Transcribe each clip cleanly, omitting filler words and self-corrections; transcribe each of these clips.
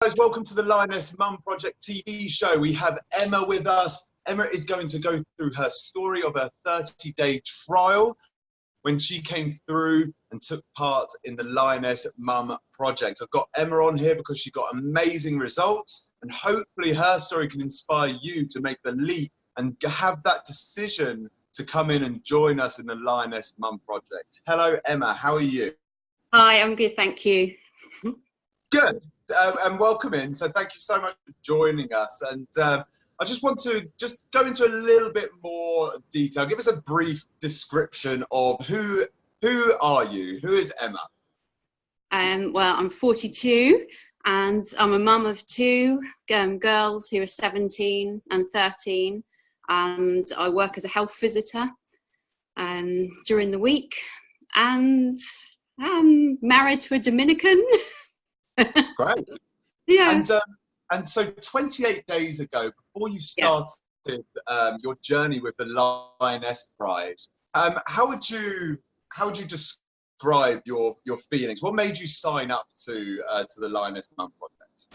Guys, welcome to the Lioness Mum Project TV show. We have Emma with us. Emma is going to go through her story of her 30-day trial when she came through and took part in the Lioness Mum Project. I've got Emma on here because she got amazing results, and hopefully her story can inspire you to make the leap and have that decision to come in and join us in the Lioness Mum Project. Hello, Emma. How are you? Hi, I'm good, thank you. Good. And welcome in. So thank you so much for joining us. And I just want to go into a little bit more detail. Give us a brief description of who are you? Who is Emma? Well, I'm 42 and I'm a mum of two girls who are 17 and 13, and I work as a health visitor during the week, and I'm married to a Dominican. Great. Yeah. And so 28 days ago, before you started your journey with the Lioness Prize, how would you describe your feelings? What made you sign up to the Lioness Mum Project?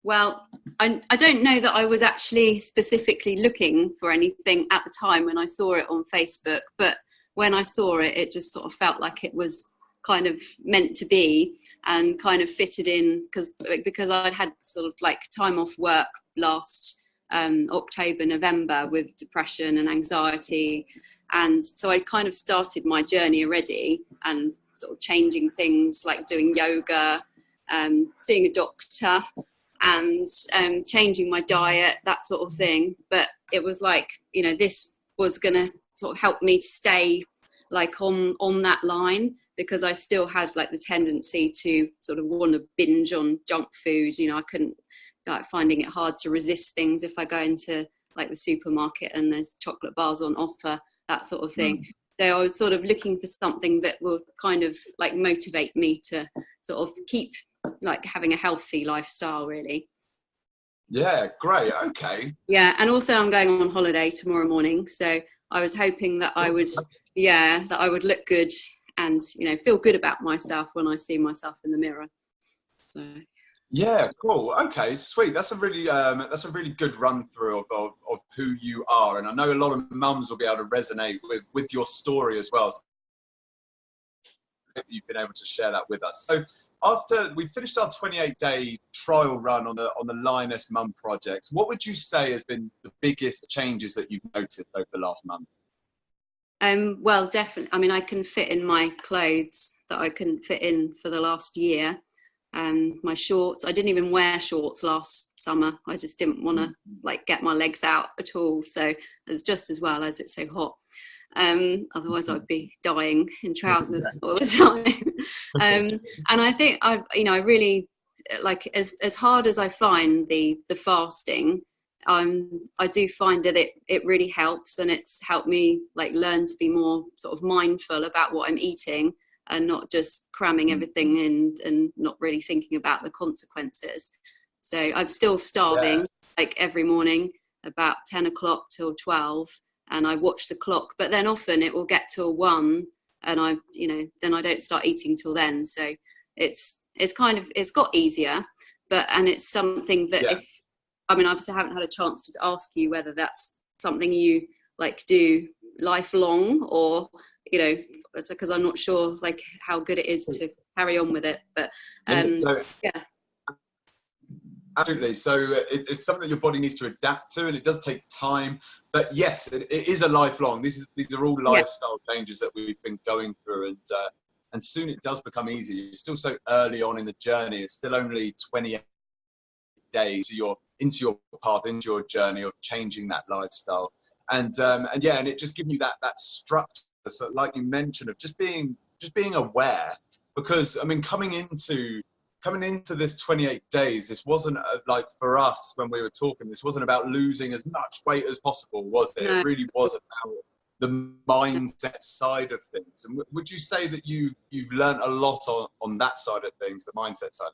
Well, I don't know that I was actually specifically looking for anything at the time when I saw it on Facebook, but when I saw it, it just sort of felt like it was kind of meant to be and kind of fitted in because I'd had sort of like time off work last October, November with depression and anxiety, and so I kind of started my journey already and sort of changing things like doing yoga, seeing a doctor, and changing my diet, that sort of thing. But it was like, you know, this was gonna sort of help me stay like on that line, because I still had like the tendency to sort of want to binge on junk food. You know, I couldn't, like, finding it hard to resist things if I go into like the supermarket and there's chocolate bars on offer, that sort of thing. So I was sort of looking for something that will kind of like motivate me to sort of keep like having a healthy lifestyle, really. Yeah, great. Okay. Yeah, and also I'm going on holiday tomorrow morning, so I was hoping that I would, that I would look good and, you know, feel good about myself when I see myself in the mirror. So yeah, cool. Okay, sweet. That's a really good run through of who you are, and I know a lot of mums will be able to resonate with your story as well. So you've been able to share that with us. So after we finished our 28-day trial run on the Lioness Mum Project, what would you say has been the biggest changes that you've noticed over the last month? Well, definitely. I mean, I can fit in my clothes that I couldn't fit in for the last year. My shorts, I didn't even wear shorts last summer. I just didn't want to like get my legs out at all. So it's just as well as it's so hot. Otherwise I'd be dying in trousers all the time. And I think I really, like, as hard as I find the fasting, I do find that it really helps, and it's helped me like learn to be more sort of mindful about what I'm eating and not just cramming everything in and not really thinking about the consequences. So I'm still starving like every morning about 10 o'clock till 12, and I watch the clock, but then often it will get till 1 and then I don't start eating till then. So it's got easier, and it's something that I mean, obviously I haven't had a chance to ask you whether that's something you like do lifelong, or, you know, because I'm not sure like how good it is to carry on with it. But yeah. Absolutely. So it's something that your body needs to adapt to, and it does take time. But yes, it is a lifelong. These are all lifestyle changes that we've been going through, and soon it does become easier. You're still so early on in the journey. It's still only 28 days into your path, into your journey of changing that lifestyle, and it just gives you that structure. So like you mentioned, of just being aware, because I mean, coming into this 28 days, this wasn't like, for us when we were talking, this wasn't about losing as much weight as possible, was it? No. It really was about the mindset side of things. And would you say that you've learned a lot on that side of things, the mindset side?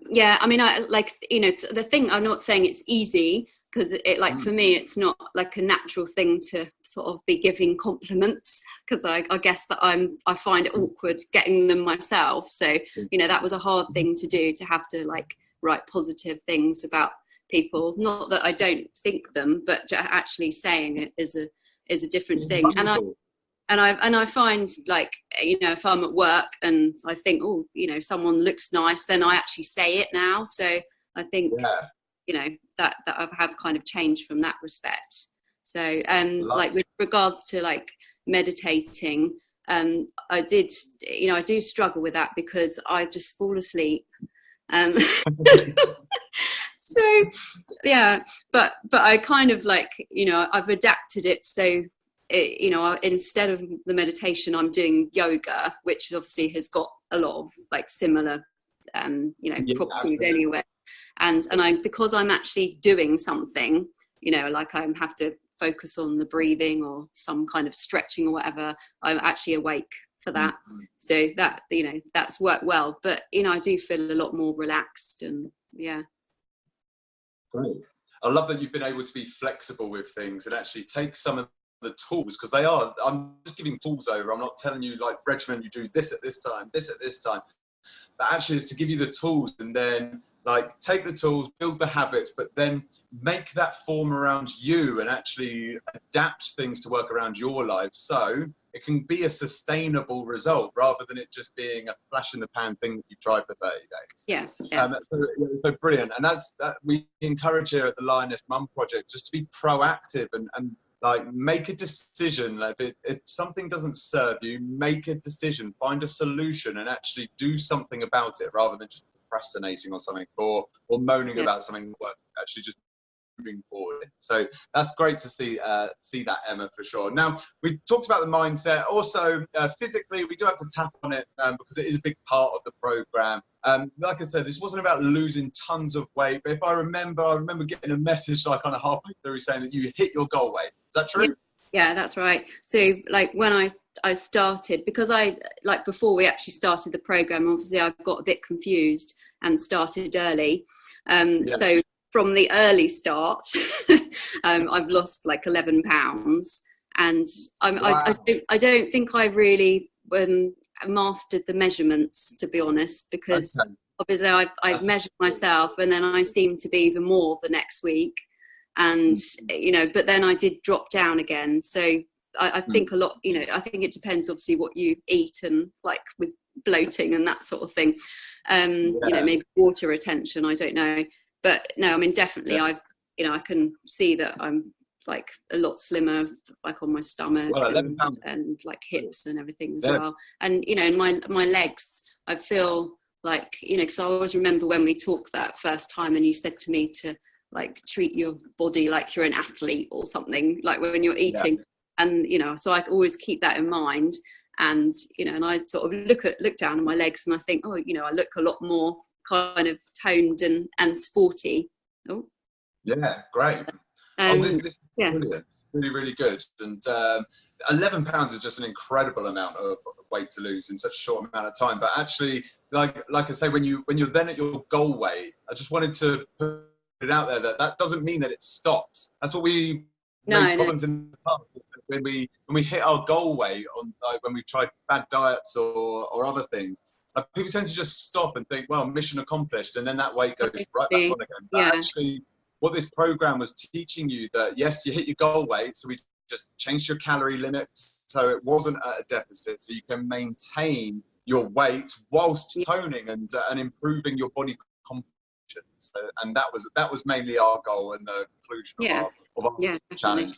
Yeah, I mean, I like, you know, the thing, I'm not saying it's easy, because it, like, for me, it's not like a natural thing to sort of be giving compliments, because I guess that I find it awkward getting them myself. So, you know, that was a hard thing to do, to have to like write positive things about people. Not that I don't think them, but actually saying it is a different thing. And I find, like, you know, if I'm at work and I think, oh, you know, someone looks nice, then I actually say it now. So I think, you know, that I have kind of changed from that respect. So, like, with regards to like meditating, I did, you know, I do struggle with that because I just fall asleep. So yeah, but I kind of, like, you know, I've adapted it so it, you know, instead of the meditation, I'm doing yoga, which obviously has got a lot of like similar you know, properties anyway. And because I'm actually doing something, you know, like I have to focus on the breathing or some kind of stretching or whatever, I'm actually awake for that. So that, you know, that's worked well. But, you know, I do feel a lot more relaxed, and yeah. Great. I love that you've been able to be flexible with things and actually take some of the tools, because they are, I'm just giving tools over. I'm not telling you, like, regimen, you do this at this time, this at this time. But actually, it's to give you the tools, and then like take the tools, build the habits, but then make that form around you and actually adapt things to work around your life, so it can be a sustainable result rather than it just being a flash in the pan thing that you try for 30 days. Yes. So brilliant. And that's we encourage here at the Lioness Mum Project, just to be proactive and like make a decision. Like if something doesn't serve you, make a decision, find a solution, and actually do something about it rather than just procrastinating on something or moaning about something that works. Actually just moving forward. So that's great to see that, Emma, for sure. Now, we talked about the mindset. Also, physically, we do have to tap on it because it is a big part of the program. Like I said, this wasn't about losing tons of weight, but if I remember getting a message like kind of halfway through saying that you hit your goal weight. Is that true? Yeah, that's right. So like when I started, because I, like, before we actually started the program, obviously I got a bit confused and started early. So from the early start, I've lost like 11 pounds, and I don't think I really mastered the measurements, to be honest, because obviously I measured myself and then I seemed to be even more the next week. And, you know, but then I did drop down again. So I think a lot, you know, I think it depends obviously what you eat, and like with bloating and that sort of thing, you know, maybe water retention, I don't know. But no, I mean, definitely you know, I can see that I'm like a lot slimmer, like on my stomach, and like hips and everything as well. And, you know, in my legs, I feel like, you know, because I always remember when we talked that first time and you said to me to like treat your body like you're an athlete or something, like when you're eating. And, you know, so I always keep that in mind. And, you know, and I sort of look down at my legs and I think, oh, you know, I look a lot more kind of toned and sporty. Yeah, great. This is brilliant. Really, really good. And 11 pounds is just an incredible amount of weight to lose in such a short amount of time. But actually, like I say, when you're then at your goal weight, I just wanted to put it out there that doesn't mean that it stops. That's what we made problems in the past, when we hit our goal weight on, like, when we tried bad diets or other things. People tend to just stop and think, well, mission accomplished, and then that weight goes right back on again. But actually, what this program was teaching you, that yes, you hit your goal weight, so we just changed your calorie limits so it wasn't at a deficit, so you can maintain your weight whilst toning and improving your body composition. So, and that was mainly our goal and the conclusion of our challenge.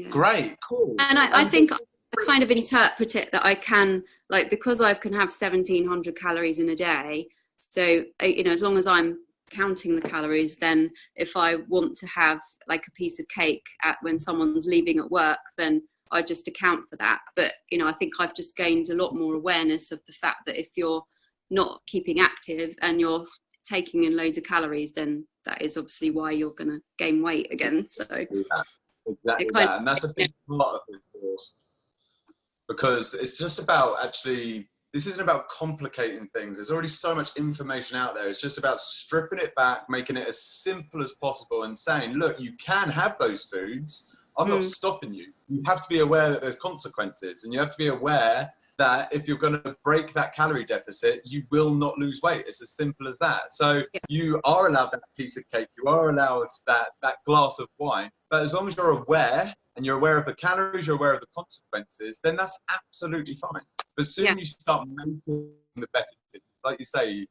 Great, cool. And I think I kind of interpret it that I can, like, because I can have 1,700 calories in a day. So, you know, as long as I'm counting the calories, then if I want to have like a piece of cake when someone's leaving at work, then I just account for that. But, you know, I think I've just gained a lot more awareness of the fact that if you're not keeping active and you're taking in loads of calories, then that is obviously why you're going to gain weight again. So exactly that. And that's a big part of this course, because it's just about actually, this isn't about complicating things. There's already so much information out there. It's just about stripping it back, making it as simple as possible, and saying, look, you can have those foods. I'm not stopping you. You have to be aware that there's consequences, and you have to be aware that if you're going to break that calorie deficit, you will not lose weight. It's as simple as that. So you are allowed that piece of cake. You are allowed that glass of wine. But as long as you're aware, and you're aware of the calories, you're aware of the consequences, then that's absolutely fine. But soon you start making the better decisions. Like you say,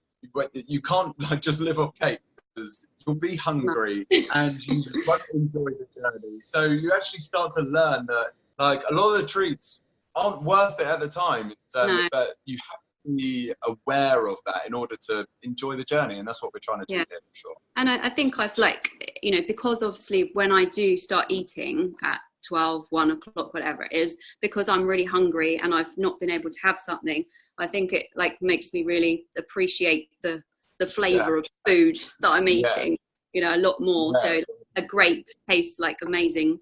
you can't like just live off cake, because you'll be hungry and you won't enjoy the journey. So you actually start to learn that like a lot of the treats aren't worth it at the time, but you have to be aware of that in order to enjoy the journey, and that's what we're trying to do here, for sure. And I think I've like, you know, because obviously when I do start eating at 12, 1 o'clock, whatever it is, because I'm really hungry and I've not been able to have something, I think it like makes me really appreciate the flavor of food that I'm eating, you know, a lot more. So a grape tastes like amazing.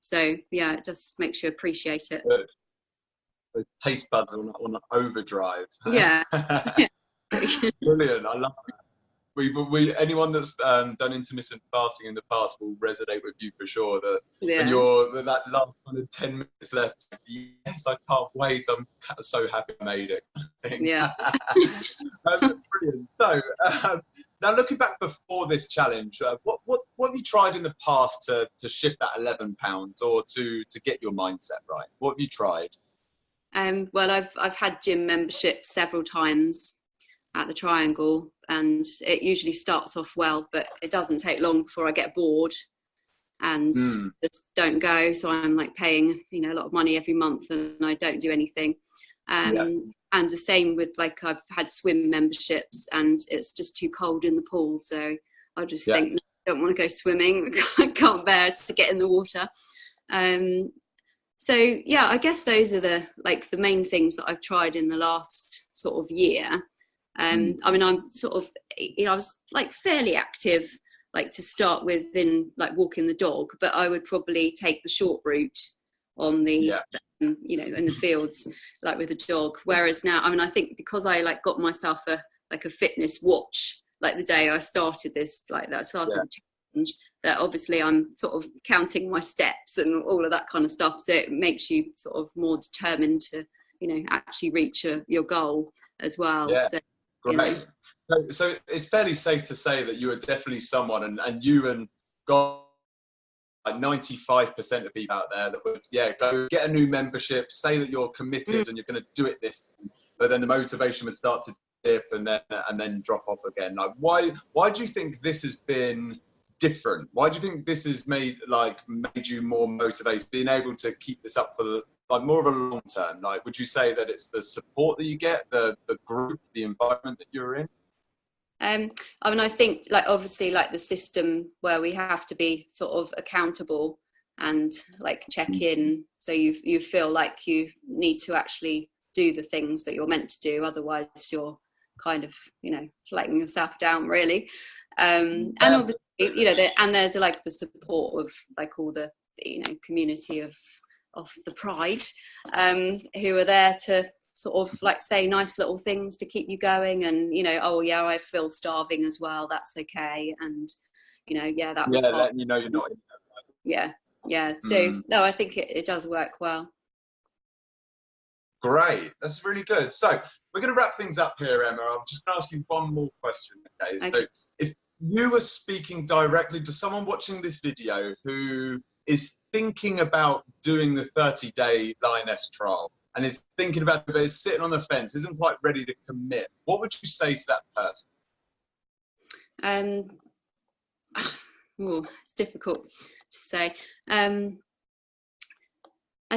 So yeah, it just makes you appreciate it. Good. The taste buds on overdrive. Yeah. Brilliant. I love that. Anyone that's done intermittent fasting in the past will resonate with you for sure. That when you're that last kind of 10 minutes left, yes, I can't wait. I'm so happy I made it. Yeah. Brilliant. So now looking back before this challenge, what have you tried in the past to shift that 11 pounds or to get your mindset right? What have you tried? Well, I've had gym membership several times at the Triangle, and it usually starts off well, but it doesn't take long before I get bored and just don't go. So I'm like paying, you know, a lot of money every month and I don't do anything. And the same with like, I've had swim memberships and it's just too cold in the pool. So I just think, no, I don't want to go swimming. I can't bear to get in the water. So yeah, I guess those are the main things that I've tried in the last sort of year. I mean, I'm sort of, you know, I was like fairly active, like to start with in like walking the dog, but I would probably take the short route on the, you know, in the fields, like with the dog. Whereas now, I mean, I think because I like got myself a fitness watch, like the day I started this, like that started the challenge, that obviously I'm sort of counting my steps and all of that kind of stuff. So it makes you sort of more determined to, you know, actually reach your goal as well. Yeah. So, great. You know. So it's fairly safe to say that you are definitely someone, and you and God, like 95% of people out there that would, go get a new membership, say that you're committed and you're going to do it this time, but then the motivation would start to dip and then drop off again. Like, why do you think this has been different? Why do you think this has made you more motivated, being able to keep this up for more of a long term? Like, would you say that it's the support that you get, the group, the environment that you're in? I mean, I think like obviously like the system where we have to be sort of accountable and like check in, so you feel like you need to actually do the things that you're meant to do, otherwise you're kind of, you know, letting yourself down really. And obviously, you know, and there's like the support of like all the, you know, community of the Pride, who are there to sort of like say nice little things to keep you going, and, you know, oh yeah, I feel starving as well, that's okay, and, you know, that was hard. Letting you know you're not in there. So no, I think it does work well. Great, that's really good. So we're going to wrap things up here, Emma. I'm just going to ask you one more question. Okay, so if you were speaking directly to someone watching this video who is thinking about doing the 30-day lioness trial and is thinking about it, but is sitting on the fence, isn't quite ready to commit, what would you say to that person? It's difficult to say. I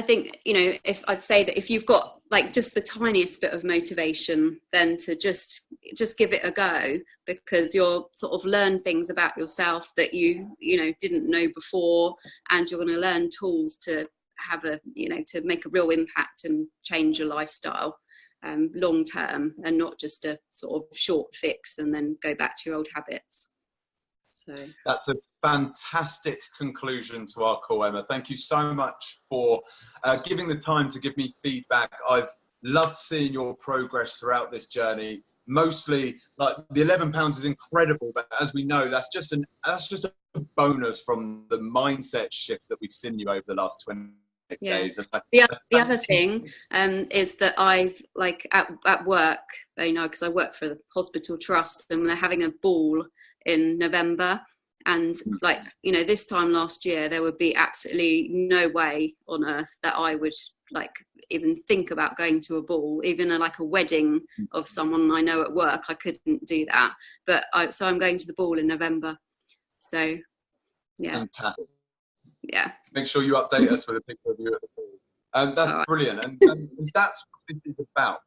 think, you know, I'd say that if you've got like just the tiniest bit of motivation, then to just give it a go, because you'll sort of learn things about yourself that you know didn't know before, and you're going to learn tools to have to make a real impact and change your lifestyle long term, and not just a sort of short fix and then go back to your old habits. So that's a fantastic conclusion to our call, Emma. Thank you so much for giving the time to give me feedback. I've Loved seeing your progress throughout this journey. Mostly, like the £11 is incredible, but as we know, that's just a bonus from the mindset shift that we've seen you over the last 20 days. The other thing is that I've, like, at work, you know, because I work for the hospital trust, and they're having a ball in November. And, like, you know, this time last year, there would be absolutely no way on earth that I would, like, even think about going to a ball, even like a wedding of someone I know at work. I couldn't do that. But so I'm going to the ball in November. So, yeah. Fantastic. Yeah. Make sure you update us with a picture of you at the ball. That's brilliant. And that's what this is about.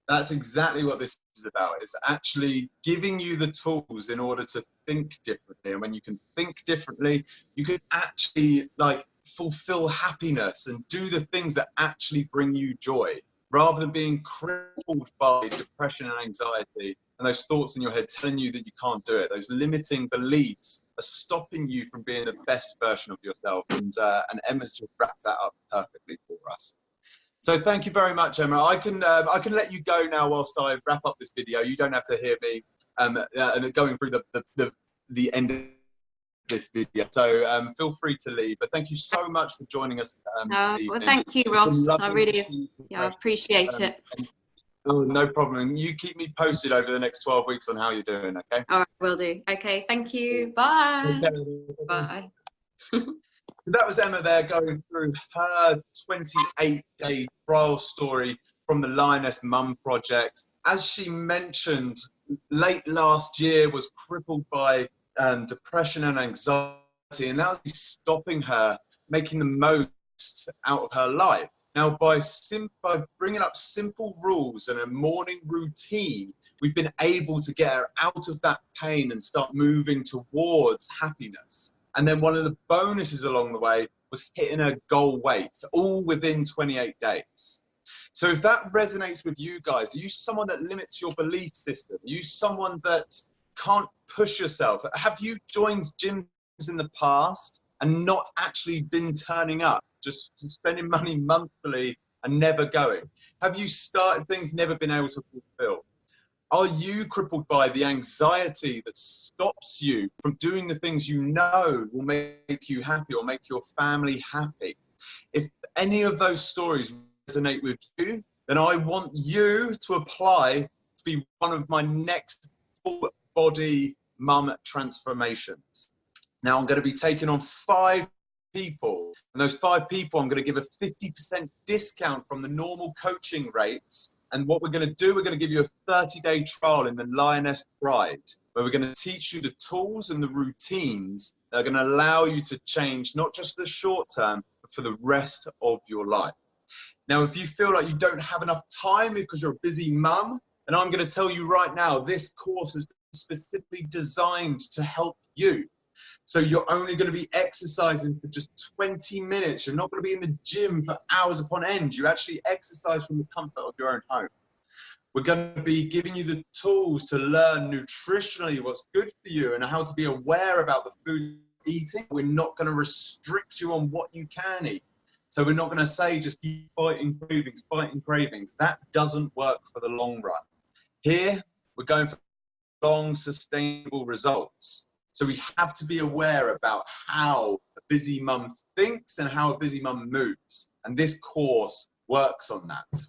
That's exactly what this is about. It's actually giving you the tools in order to think differently. And when you can think differently, you can actually, like, fulfill happiness and do the things that actually bring you joy, rather than being crippled by depression and anxiety and those thoughts in your head telling you that you can't do it. Those limiting beliefs are stopping you from being the best version of yourself. And Emma's just wrapped that up perfectly for us. So thank you very much, Emma. I can let you go now whilst I wrap up this video. You don't have to hear me going through the end of this video. So feel free to leave. But thank you so much for joining us this evening. Well, thank you, Ross. I really appreciate it. Oh, no problem. You keep me posted over the next 12 weeks on how you're doing, okay? All right, will do. Okay, thank you. Bye. Okay. Bye. That was Emma there going through her 28-day trial story from the Lioness Mum Project. As she mentioned, late last year was crippled by depression and anxiety, and that was stopping her making the most out of her life. Now, by bringing up simple rules and a morning routine, we've been able to get her out of that pain and start moving towards happiness. And then one of the bonuses along the way was hitting her goal weight, all within 28 days. So if that resonates with you guys, are you someone that limits your belief system? Are you someone that can't push yourself? Have you joined gyms in the past and not actually been turning up, just spending money monthly and never going? Have you started things, never been able to fulfill? Are you crippled by the anxiety that stops you from doing the things you know will make you happy or make your family happy? If any of those stories resonate with you, then I want you to apply to be one of my next full body mum transformations. Now I'm going to be taking on 5 people, and those 5 people I'm going to give a 50% discount from the normal coaching rates. And what we're going to do, we're going to give you a 30-day trial in the Lioness Pride, where we're going to teach you the tools and the routines that are going to allow you to change not just the short term, but for the rest of your life. Now, if you feel like you don't have enough time because you're a busy mum, and I'm going to tell you right now, this course is specifically designed to help you. So you're only going to be exercising for just 20 minutes. You're not going to be in the gym for hours upon end. You actually exercise from the comfort of your own home. We're going to be giving you the tools to learn nutritionally what's good for you and how to be aware about the food you're eating. We're not going to restrict you on what you can eat. So we're not going to say just keep fighting cravings. That doesn't work for the long run. Here, we're going for long, sustainable results. So we have to be aware about how a busy mum thinks and how a busy mum moves. And this course works on that. If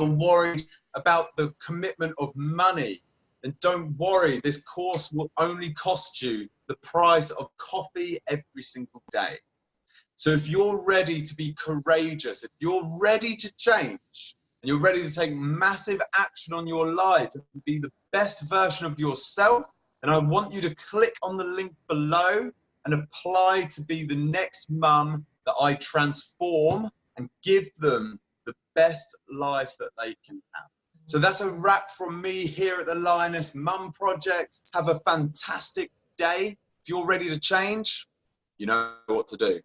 you're worried about the commitment of money, then don't worry. This course will only cost you the price of coffee every single day. So if you're ready to be courageous, if you're ready to change, and you're ready to take massive action on your life and be the best version of yourself, and I want you to click on the link below and apply to be the next mum that I transform and give them the best life that they can have. So that's a wrap from me here at the Lioness Mum Project. Have a fantastic day. If you're ready to change, you know what to do.